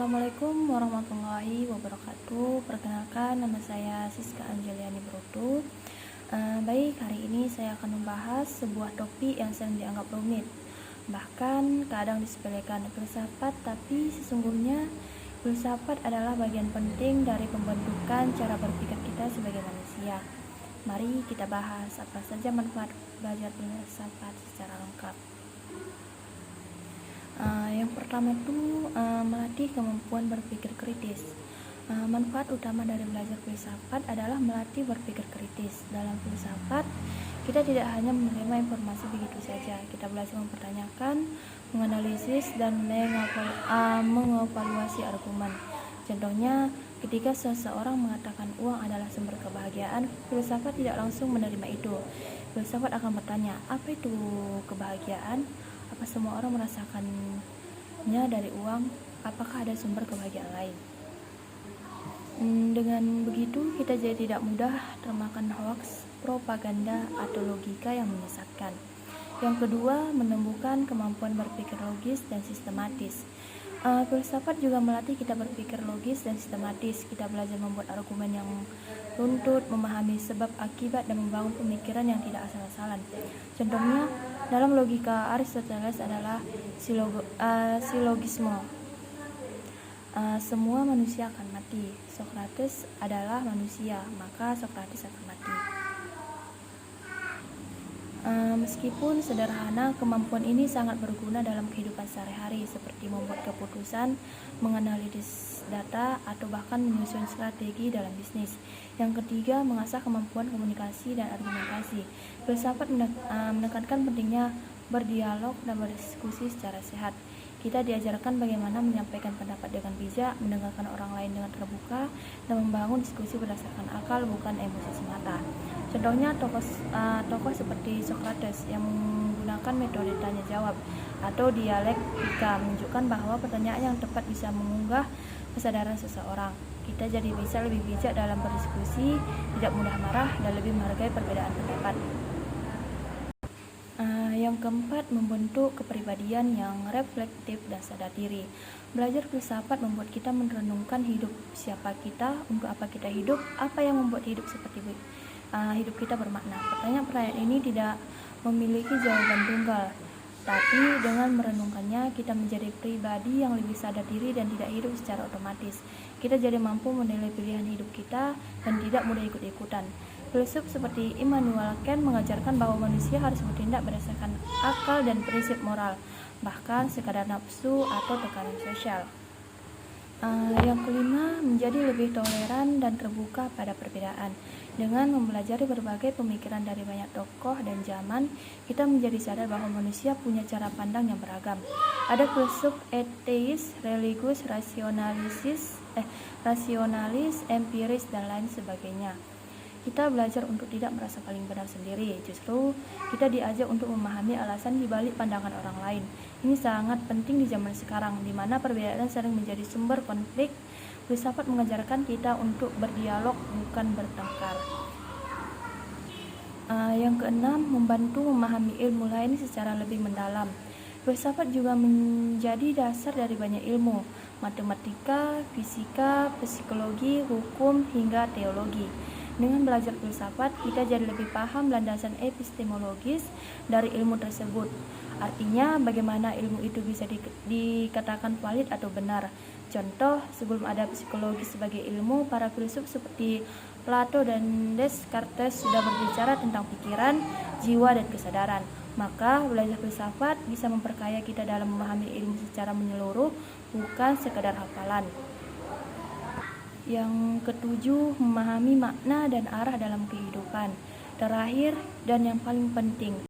Assalamualaikum warahmatullahi wabarakatuh. Perkenalkan, nama saya Siska Anjeliani Broto. Baik, hari ini saya akan membahas sebuah topik yang sering dianggap rumit, bahkan kadang disepelekan filsafat, tapi sesungguhnya filsafat adalah bagian penting dari pembentukan cara berpikir kita sebagai manusia. Mari kita bahas apa saja manfaat belajar filsafat secara lengkap. Yang pertama itu melatih kemampuan berpikir kritis. Manfaat utama dari belajar filsafat adalah melatih berpikir kritis. Dalam filsafat, kita tidak hanya menerima informasi begitu saja, kita belajar mempertanyakan, menganalisis, dan mengevaluasi argumen. Contohnya, ketika seseorang mengatakan uang adalah sumber kebahagiaan, filsafat tidak langsung menerima itu. Filsafat akan bertanya, apa itu kebahagiaan? Apa semua orang merasakannya dari uang? Apakah ada sumber kebahagiaan lain? Dengan begitu, kita jadi tidak mudah termakan hoaks, propaganda, atau logika yang menyesatkan. Yang kedua, menumbuhkan kemampuan berpikir logis dan sistematis. Filsafat juga melatih kita berpikir logis dan sistematis. Kita belajar membuat argumen yang runtut, memahami sebab akibat, dan membangun pemikiran yang tidak asal-asalan. Contohnya, dalam logika Aristoteles adalah silogisme. Semua manusia akan mati. Socrates adalah manusia, maka Socrates akan mati. Meskipun sederhana, kemampuan ini sangat berguna dalam kehidupan sehari-hari, seperti membuat keputusan, menganalisis data, atau bahkan menyusun strategi dalam bisnis. Yang ketiga, mengasah kemampuan komunikasi dan argumentasi. Filsafat menekankan pentingnya berdialog dan berdiskusi secara sehat. Kita diajarkan bagaimana menyampaikan pendapat dengan bijak, mendengarkan orang lain dengan terbuka, dan membangun diskusi berdasarkan akal, bukan emosi semata. Contohnya, tokoh seperti Socrates yang menggunakan metode tanya jawab atau dialektika menunjukkan bahwa pertanyaan yang tepat bisa mengunggah kesadaran seseorang. Kita jadi bisa lebih bijak dalam berdiskusi, tidak mudah marah, dan lebih menghargai perbedaan pendapat. Yang keempat, membentuk kepribadian yang reflektif dan sadar diri. Belajar filsafat membuat kita merenungkan hidup, siapa kita, untuk apa kita hidup, apa yang membuat hidup hidup kita bermakna. Pertanyaan-pertanyaan ini tidak memiliki jawaban tunggal, tapi dengan merenungkannya kita menjadi pribadi yang lebih sadar diri dan tidak hidup secara otomatis. Kita jadi mampu menilai pilihan hidup kita dan tidak mudah ikut-ikutan. Filsuf seperti Immanuel Kant mengajarkan bahwa manusia harus bertindak berdasarkan akal dan prinsip moral, bahkan sekadar nafsu atau tekanan sosial. Yang kelima, menjadi lebih toleran dan terbuka pada perbedaan. Dengan mempelajari berbagai pemikiran dari banyak tokoh dan zaman, kita menjadi sadar bahwa manusia punya cara pandang yang beragam. Ada filsuf ateis, religius, rasionalis, empiris, dan lain sebagainya. Kita belajar untuk tidak merasa paling benar sendiri, justru kita diajak untuk memahami alasan di balik pandangan orang lain. Ini sangat penting di zaman sekarang, di mana perbedaan sering menjadi sumber konflik. Filsafat mengajarkan kita untuk berdialog, bukan bertengkar. Yang keenam, membantu memahami ilmu lain secara lebih mendalam. Filsafat juga menjadi dasar dari banyak ilmu, matematika, fisika, psikologi, hukum, hingga teologi. Dengan belajar filsafat, kita jadi lebih paham landasan epistemologis dari ilmu tersebut. Artinya, bagaimana ilmu itu bisa dikatakan valid atau benar. Contoh, sebelum ada psikologi sebagai ilmu, para filsuf seperti Plato dan Descartes sudah berbicara tentang pikiran, jiwa, dan kesadaran. Maka, belajar filsafat bisa memperkaya kita dalam memahami ilmu secara menyeluruh, bukan sekadar hafalan. Yang ketujuh, memahami makna dan arah dalam kehidupan. Terakhir dan yang paling penting,